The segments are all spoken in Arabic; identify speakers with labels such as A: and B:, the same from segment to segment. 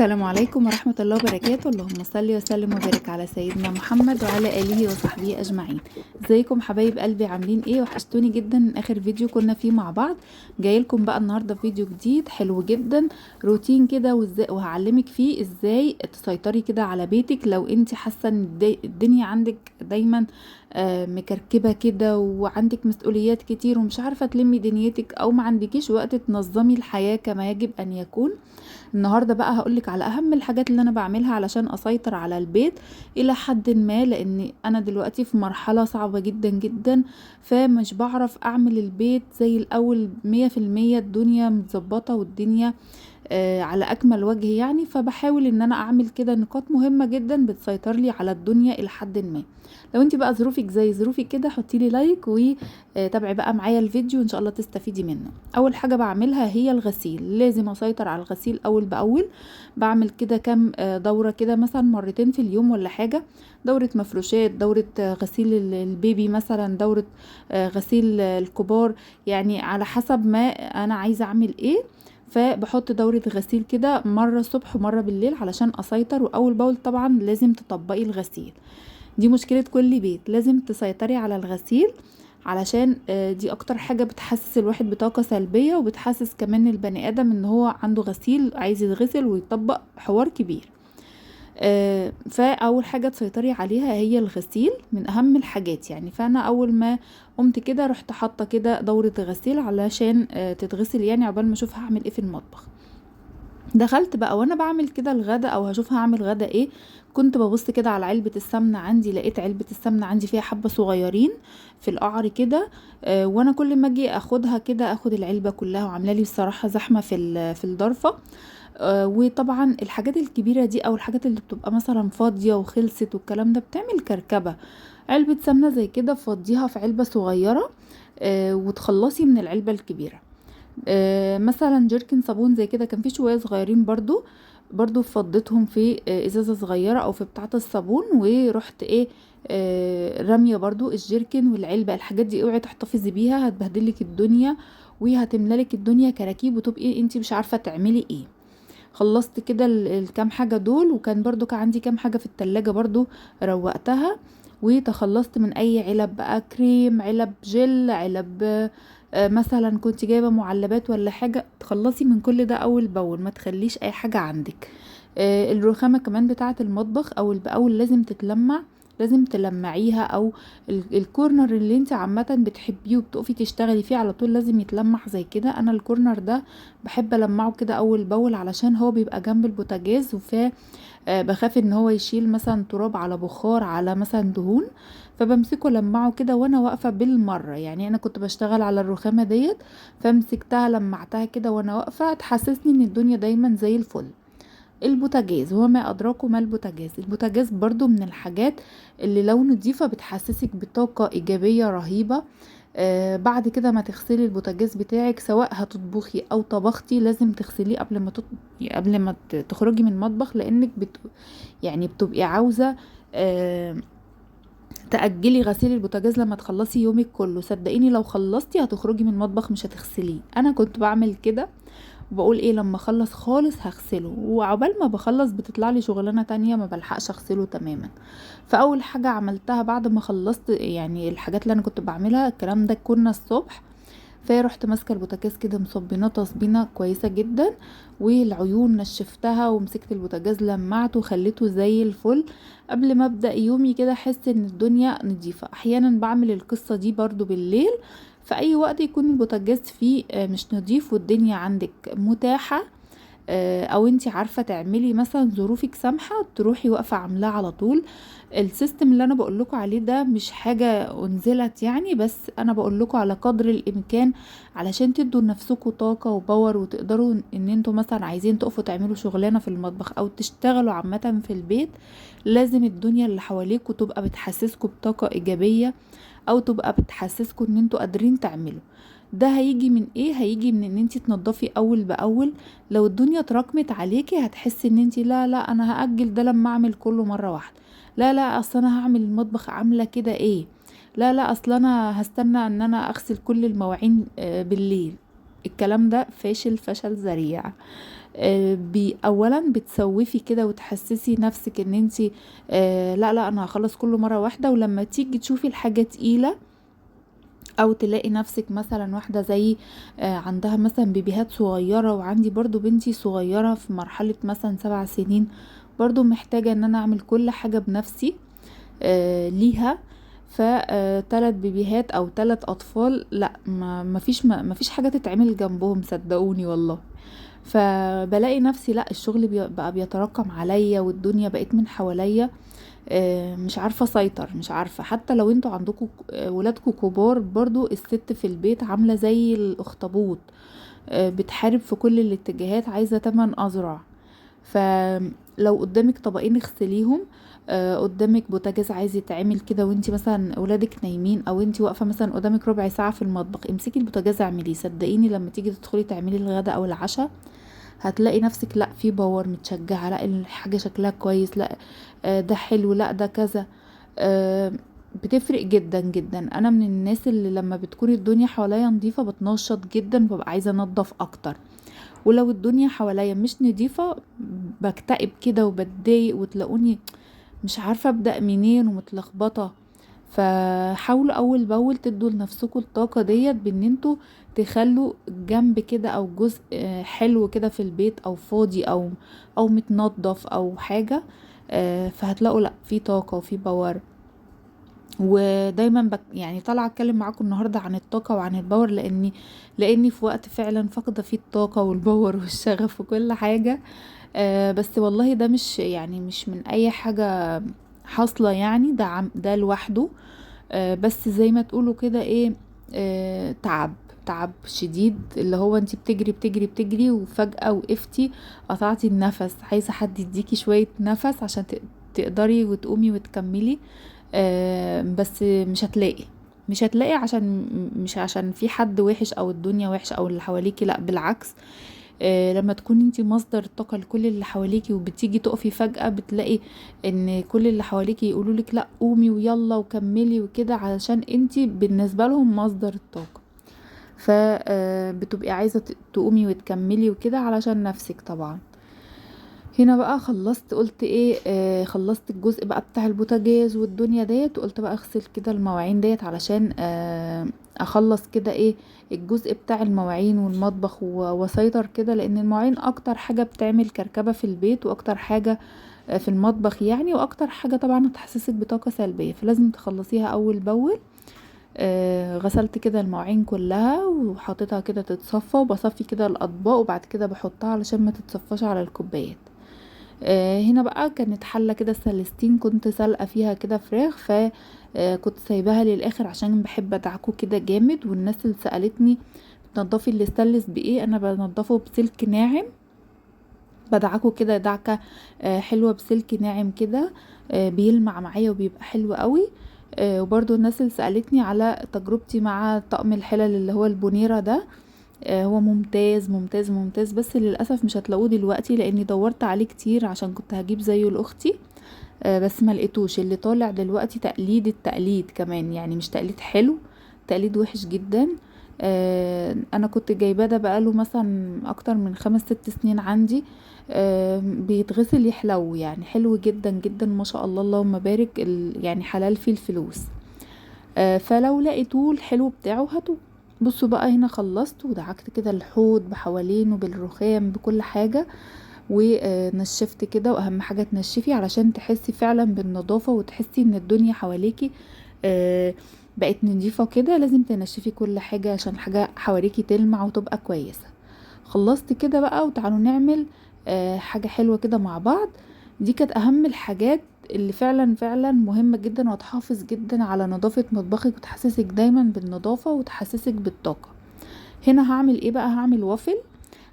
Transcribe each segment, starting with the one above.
A: السلام عليكم ورحمة الله وبركاته. اللهم صل وسلم وبارك على سيدنا محمد وعلى آله وصحبه أجمعين. ازيكم حبايب قلبي، عاملين ايه؟ وحشتوني جدا من آخر فيديو كنا فيه مع بعض. جايلكم بقى النهاردة فيديو جديد حلو جدا، روتين كده، وهعلمك فيه ازاي تسيطري كده على بيتك لو انت حاسة ان الدنيا عندك دايما مكركبة كده، وعندك مسؤوليات كتير ومش عارفة تلمي دنيتك، او ما عندكيش وقت تنظمي الحياة كما يجب ان يكون. النهاردة بقى هقولك على اهم الحاجات اللي انا بعملها علشان اسيطر على البيت الى حد ما، لان انا دلوقتي في مرحلة صعبة جدا جدا، فمش بعرف اعمل البيت زي الاول 100%. الدنيا متظبطة والدنيا على اكمل وجه يعني، فبحاول ان انا اعمل كده نقاط مهمة جدا بتسيطر لي على الدنيا الى حد ما. لو انت بقى ظروفك زي ظروفي كده حطي لي لايك وتابعي بقى معايا الفيديو، ان شاء الله تستفيدي منه. اول حاجة بعملها هي الغسيل، لازم اسيطر على الغسيل اول باول. بعمل كده كام دورة كده، مثلا مرتين في اليوم ولا حاجة. دورة مفروشات، دورة غسيل البيبي مثلا، دورة غسيل الكبار، يعني على حسب ما انا عايزة اعمل ايه. فبحط دورة غسيل كده مرة الصبح ومرة بالليل علشان اسيطر. واول باول طبعا لازم تطبقي الغسيل، دي مشكلة كل بيت، لازم تسيطري على الغسيل علشان دي اكتر حاجة بتحسس الواحد بطاقة سلبية، وبتحسس كمان البني ادم ان هو عنده غسيل عايز يتغسل ويطبق حوار كبير. فاول حاجة تسيطري عليها هي الغسيل، من اهم الحاجات يعني. فانا اول ما قمت كده رحت حاطة كده دورة غسيل علشان تتغسل، يعني عقبال ما اشوف هعمل ايه في المطبخ. دخلت بقى وانا بعمل كده الغدا، او هشوف هعمل غدا ايه، كنت ببص كده على علبة السمنة عندي، لقيت علبة السمنة عندي فيها حبة صغيرين في القعر كده. وانا كل ما اجي اخدها كده اخد العلبة كلها، وعامله لي الصراحة زحمة في الضرفة. وطبعا الحاجات الكبيرة دي او الحاجات اللي بتبقى مثلا فاضية وخلصت والكلام ده بتعمل كركبة. علبة سمنة زي كده فضيها في علبة صغيرة وتخلصي من العلبة الكبيرة. مثلا جيركن صابون زي كده، كان في شوية صغيرين برضو فضيتهم في ازازة صغيرة او في بتاعة الصابون، ورحت ايه رامية برضو الجيركن والعلبة. الحاجات دي اوعي تحتفظي بيها، هتبهدلك الدنيا وهتملالك الدنيا كراكيب، وتبقي انتي مش عارفة تعملي ايه. خلصت كده الكام حاجة دول، وكان برضو كان عندي كام حاجة في التلاجة برضو روقتها. وتخلصت من اي علب بقى، كريم، علب جل، علب مثلا كنت جايبة معلبات ولا حاجة، تخلصي من كل ده اول باول، ما تخليش اي حاجة عندك. الرخامة كمان بتاعة المطبخ اول باول لازم تتلمع، لازم تلمعيها، او الكورنر اللي انت عامة بتحبيه وبتقفي تشتغلي فيه على طول لازم يتلمع زي كده. انا الكورنر ده بحب المعه كده اول باول علشان هو بيبقى جنب البوتاجاز، بخاف ان هو يشيل مثلا تراب على بخار على مثلا دهون، فبمسكه لمعه كده وانا واقفه بالمره. يعني انا كنت بشتغل على الرخامه ديت، فمسكتها لمعتها كده وانا واقفه، تحسسني ان الدنيا دايما زي الفل. البوتاجاز وما ادراكم ما البوتاجاز. البوتاجاز برضو من الحاجات اللي لو نضيفه بتحسسك بطاقه ايجابيه رهيبه. بعد كده ما تغسلي البوتاجاز بتاعك، سواء هتطبخي او طبختي لازم تغسليه قبل ما تخرجي من المطبخ، لانك يعني بتبقي عاوزه تأجلي غسيل البوتاجاز لما تخلصي يومك كله. صدقيني لو خلصتي هتخرجي من المطبخ مش هتغسليه. انا كنت بعمل كده وبقول ايه لما اخلص خالص هغسله، وعقبال ما بخلص بتطلع لي شغلانه تانية ما بلحقش اغسله تماما. فاول حاجه عملتها بعد ما خلصت يعني الحاجات اللي انا كنت بعملها، الكلام ده كنا الصبح، فرحت ماسكه البوتاجاز كده مصبيناه تصبينه كويسه جدا، والعيون نشفتها، ومسكت البوتاجاز لمعته وخليته زي الفل. قبل ما ابدا يومي كده احس ان الدنيا نظيفه. احيانا بعمل القصه دي برضو بالليل، في اي وقت يكون البوتاجاز فيه مش نظيف والدنيا عندك متاحه، او انتي عارفة تعملي مثلا ظروفك سامحة تروحي واقفة عاملاه على طول. السيستم اللي انا بقولكوا عليه ده مش حاجة انزلت يعني، بس انا بقولكوا على قدر الامكان علشان تدوا لنفسكوا طاقة وباور، وتقدروا ان انتوا مثلا عايزين تقفوا تعملوا شغلانة في المطبخ او تشتغلوا عامة في البيت. لازم الدنيا اللي حواليكوا تبقى بتحسسكوا بطاقة ايجابية، او تبقى بتحسسكوا ان انتوا قادرين تعملوا. ده هيجي من ايه؟ هيجي من ان انتي تنضفي اول باول. لو الدنيا اتراكمت عليكي هتحسي ان انتي لا لا انا هأجل ده لما اعمل كله مرة واحدة، لا لا اصل انا هعمل المطبخ عاملة كده ايه، لا لا اصل انا هستنى ان انا اغسل كل المواعين بالليل. الكلام ده فاشل فشل ذريع. اولا بتسوفي كده وتحسسي نفسك ان انتي لا لا انا هخلص كله مرة واحدة. ولما تيجي تشوفي الحاجة تقيلة او تلاقي نفسك مثلا واحدة زي عندها مثلا بيبيهات صغيرة، وعندي برضو بنتي صغيرة في مرحلة مثلا 7 سنين، برضو محتاجة ان انا اعمل كل حاجة بنفسي ليها. ف3 بيبيهات او 3 اطفال لا ما فيش حاجة تتعمل جنبهم صدقوني والله. فبلاقي نفسي لا الشغل بقى بيتراكم عليا، والدنيا بقت من حواليا مش عارفة اسيطر، مش عارفة. حتى لو انتوا عندكم ولادكم كبار، برضو الست في البيت عاملة زي الاخطبوط بتحارب في كل الاتجاهات، عايزة 8 اذرع. فلو قدامك طبقين اغسليهم، قدامك بوتاجاز عايز يتعمل كده وانتي مثلا اولادك نايمين، او انتي واقفة مثلا قدامك ربع ساعة في المطبخ، امسكي البوتاجاز اعمليه. صدقيني لما تيجي تدخلي تعملي الغداء او العشاء هتلاقي نفسك لا في باور، متشجعة، لا الحاجة شكلها كويس، لا ده حلو، لا ده كذا. آه، بتفرق جدا جدا. انا من الناس اللي لما بتكون الدنيا حواليا نظيفة بتنشط جدا، وببقى عايزة انضف اكتر. ولو الدنيا حواليا مش نظيفة بكتئب كده وبتضايق، وتلاقوني مش عارفة ابدأ منين ومتلخبطة. فحاولوا اول باول تدوا لنفسكم الطاقة ديت بان انتوا تخلوا جنب كده او جزء حلو كده في البيت، او فاضي او متنظف او حاجة. فهتلاقوا لا في طاقة وفي باور. ودايما يعني طالعه اتكلم معاكم النهارده عن الطاقه وعن الباور، لاني في وقت فعلا فاقده فيه الطاقه والباور والشغف وكل حاجه. بس والله ده مش يعني مش من اي حاجه حاصله، يعني ده لوحده. بس زي ما تقولوا كده ايه، تعب شديد، اللي هو انتي بتجري بتجري بتجري وفجأة وقفتي، قطعتي النفس، عايزة حد يديكي شوية نفس عشان تقدري وتقومي وتكملي. بس مش هتلاقي عشان مش عشان في حد وحش او الدنيا وحش او اللي حواليكي، لا بالعكس. لما تكوني انتي مصدر الطاقة لكل اللي حواليكي، وبتيجي تقفي فجأة بتلاقي ان كل اللي حواليكي يقولولك لا قومي ويلا وكملي وكده، علشان انتي بالنسبة لهم مصدر الطاقة. فبتبقي عايزة تقومي وتكملي وكده علشان نفسك طبعا. هنا بقى خلصت، قلت ايه خلصت الجزء بقى بتاع البوتاجاز والدنيا ديت، وقلت بقى اغسل كده المواعين ديت علشان اخلص كده ايه الجزء بتاع المواعين والمطبخ واسيطر كده، لان المواعين اكتر حاجة بتعمل كركبة في البيت، واكتر حاجة في المطبخ يعني، واكتر حاجة طبعا هتحسسك بطاقة سلبية، فلازم تخلصيها اول باول. غسلت كده المواعين كلها وحطيتها كده تتصفى، وبصفي كده الاطباق، وبعد كده بحطها علشان ما تتصفاش على الكوبايات. هنا بقى كانت حلة كده سلستين كنت سلقة فيها كده فراخ، كنت سايباها للاخر عشان بحب ادعكه كده جامد. والناس اللي سألتني بتنضفي الاستانلس بايه، انا بنضفه بسلك ناعم، بدعكه كده دعكة حلوة بسلك ناعم كده، بيلمع معايا وبيبقى حلو قوي. وبرضو الناس اللي سألتني على تجربتي مع طقم الحلل اللي هو البونيرة ده، هو ممتاز ممتاز ممتاز، بس للأسف مش هتلاقوه دلوقتي لاني دورت عليه كتير عشان كنت هجيب زيه لأختي. بس ما لقيتوش. اللي طالع دلوقتي تقليد التقليد كمان، يعني مش تقليد حلو، تقليد وحش جدا. انا كنت جايباه ده بقاله مثلا اكتر من 5 6 سنين عندي. بيتغسل يحلو، يعني حلو جدا جدا ما شاء الله اللهم بارك، يعني حلال فيه الفلوس. فلو لقيتوه الحلو بتاعه هاتوه. بصوا بقى هنا خلصت ودعكت كده الحوض بحوالينه بالرخام بكل حاجة، ونشفت كده. واهم حاجة تنشفي علشان تحسي فعلا بالنظافة، وتحسي ان الدنيا حواليكي بقت نضيفة كده. لازم تنشفي كل حاجة عشان الحاجة حواليكي تلمع وتبقى كويسة. خلصت كده بقى، وتعالوا نعمل حاجة حلوة كده مع بعض. دي كانت اهم الحاجات اللي فعلا فعلا مهمة جدا، وتحافظ جدا على نظافة مطبخك، وتحسسك دايما بالنظافة وتحسسك بالطاقة. هنا هعمل ايه بقى، هعمل وافل.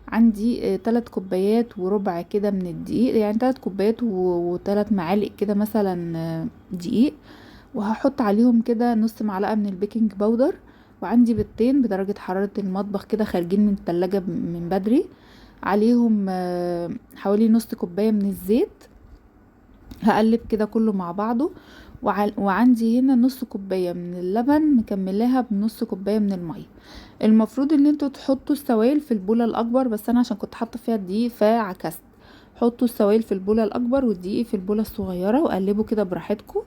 A: عندي 3 كوبايات وربع كده من الدقيق، يعني 3 كوبايات و3 معالق كده مثلا دقيق، وهحط عليهم كده نص معلقة من البيكنج باودر. وعندي بيضتين بدرجة حرارة المطبخ كده خارجين من التلاجة من بدري، عليهم حوالي نص كوباية من الزيت. هقلب كده كله مع بعضه، وعندي هنا نص كوباية من اللبن مكملاها بنص كوباية من المية. المفروض ان انتوا تحطوا السوائل في البولة الاكبر، بس انا عشان كنت حاطة فيها الدقيق فعكست. حطوا السوائل في البولة الاكبر والدقيق في البولة الصغيرة وقلبوا كده براحتكم.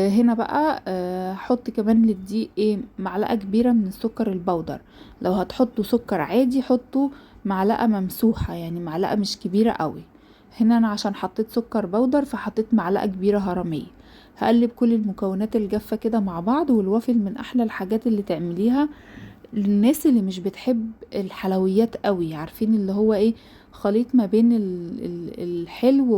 A: هنا بقى حط كمان للدقيق معلقة كبيرة من السكر البودر. لو هتحطوا سكر عادي حطوا معلقة ممسوحة، يعني معلقة مش كبيرة قوي. هنا انا عشان حطيت سكر بودر فحطيت معلقة كبيرة هرمية. هقلب كل المكونات الجافة كده مع بعض. والوافل من احلى الحاجات اللي تعمليها للناس اللي مش بتحب الحلويات قوي، عارفين اللي هو خليط ما بين الحلو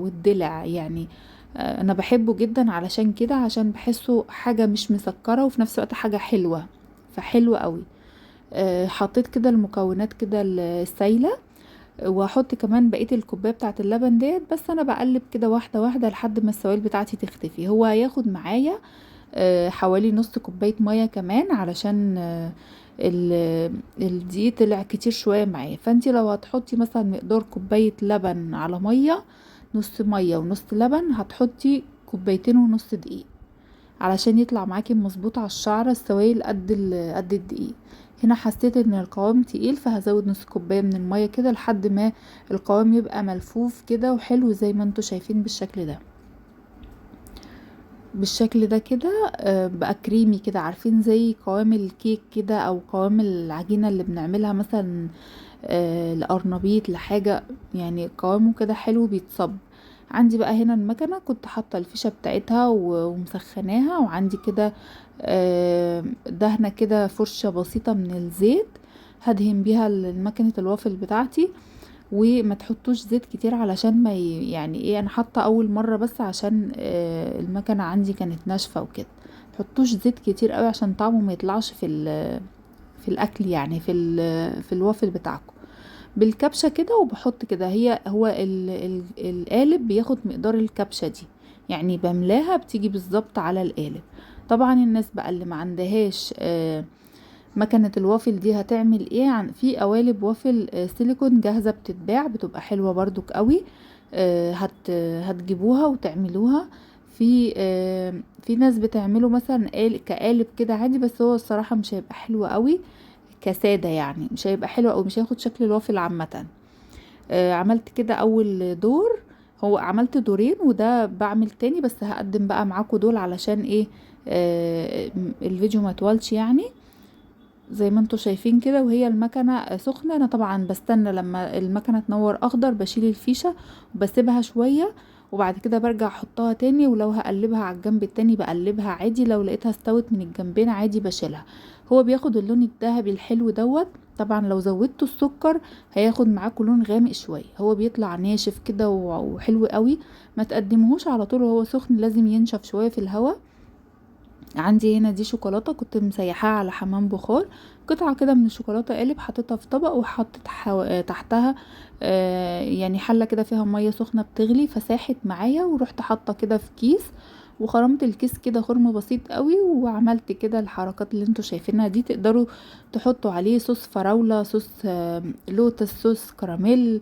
A: والدلع يعني. انا بحبه جدا علشان كده، عشان بحسه حاجة مش مسكرة وفي نفس الوقت حاجة حلوة، فحلوة قوي. حطيت كده المكونات كده السايلة، وهحط كمان بقية الكوباية بتاعة اللبن ديت. بس انا بقلب كده واحدة واحدة لحد ما السوائل بتاعتي تختفي. هو هياخد معايا حوالي نص كوباية مية كمان، علشان الدقيق طلع كتير شوية معايا. فانتي لو هتحطي مثلا مقدار كوباية لبن على مية، نص مية ونص لبن، هتحطي كوبايتين ونص دقيق علشان يطلع معاكي مظبوط على الشعرة السوائل قد الدقيق. هنا حسيت ان القوام تقيل فهزود نص كوباية من المية كده لحد ما القوام يبقى ملفوف كده وحلو زي ما انتوا شايفين بالشكل ده كده. بقى كريمي كده، عارفين زي قوام الكيك كده او قوام العجينة اللي بنعملها مثلا لقرنبيط لحاجة، يعني قوامه كده حلو بيتصب. عندي بقى هنا المكنة كنت حاطة الفيشة بتاعتها ومسخناها، وعندي كده دهنة كده فرشة بسيطة من الزيت هدهن بيها المكنة الوافل بتاعتي. وما تحطوش زيت كتير علشان ما يعني انا حاطه اول مره بس عشان المكنه عندي كانت ناشفه وكده. تحطوش زيت كتير قوي عشان طعمه ما يطلعش في الاكل، يعني في الوافل بتاعكم. بالكبشه كده وبحط كده، هو القالب بياخد مقدار الكبشه دي، يعني بملاها بتيجي بالظبط على القالب. طبعا الناس بقى اللي ما عندهاش مكنة الوافل دي هتعمل في قوالب وافل سيليكون جاهزة بتتباع، بتبقى حلوة برضو قوي. هتجيبوها وتعملوها في ناس بتعمله مثلا كقالب كده عادي، بس هو الصراحة مش هيبقى حلو قوي كسادة، يعني مش هيبقى حلو او مش هياخد شكل الوافل عامة. عملت كده اول دور، هو عملت دورين وده بعمل تاني، بس هقدم بقى معاكم دول علشان الفيديو ما يطولش يعني. زي ما انتوا شايفين كده وهي المكنة سخنة، انا طبعا بستنى لما المكنة تنور اخضر بشيل الفيشة وبسيبها شوية، وبعد كده برجع احطها تاني. ولو هقلبها على الجنب التاني بقلبها عادي، لو لقيتها استوت من الجنبين عادي بشيلها. هو بياخد اللون الذهبي الحلو دوت. طبعا لو زودتوا السكر هياخد معاكم لون غامق شوية، هو بيطلع ناشف كده وحلو قوي. ما تقدموهوش على طول وهو سخن، لازم ينشف شوية في الهواء. عندي هنا دي شوكولاتة كنت مسيحاها على حمام بخار، قطعة كده من الشوكولاتة قالب، حطيتها في طبق وحطيت تحتها يعني حلة كده فيها مية سخنة بتغلي فساحت معايا، ورحت حاطة كده في كيس وخرمت الكيس كده خرم بسيط قوي. وعملت كده الحركات اللي انتوا شايفينها دي. تقدروا تحطوا عليه صوص فراولة، صوص لوتس، صوص كراميل،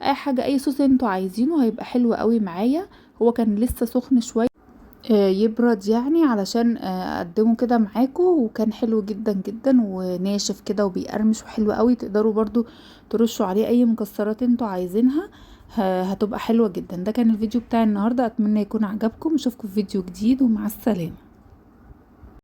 A: اي حاجة، اي صوص انتوا عايزينه هيبقى حلو قوي معايا. هو كان لسه سخن شوية يبرد يعني علشان اقدمه كده معاكم، وكان حلو جدا جدا وناشف كده وبيقرمش وحلو قوي. تقدروا برضو ترشوا عليه اي مكسرات انتوا عايزينها، هتبقى حلوة جدا. ده كان الفيديو بتاعي النهاردة، اتمنى يكون عجبكم. اشوفكم في فيديو جديد ومع السلامة.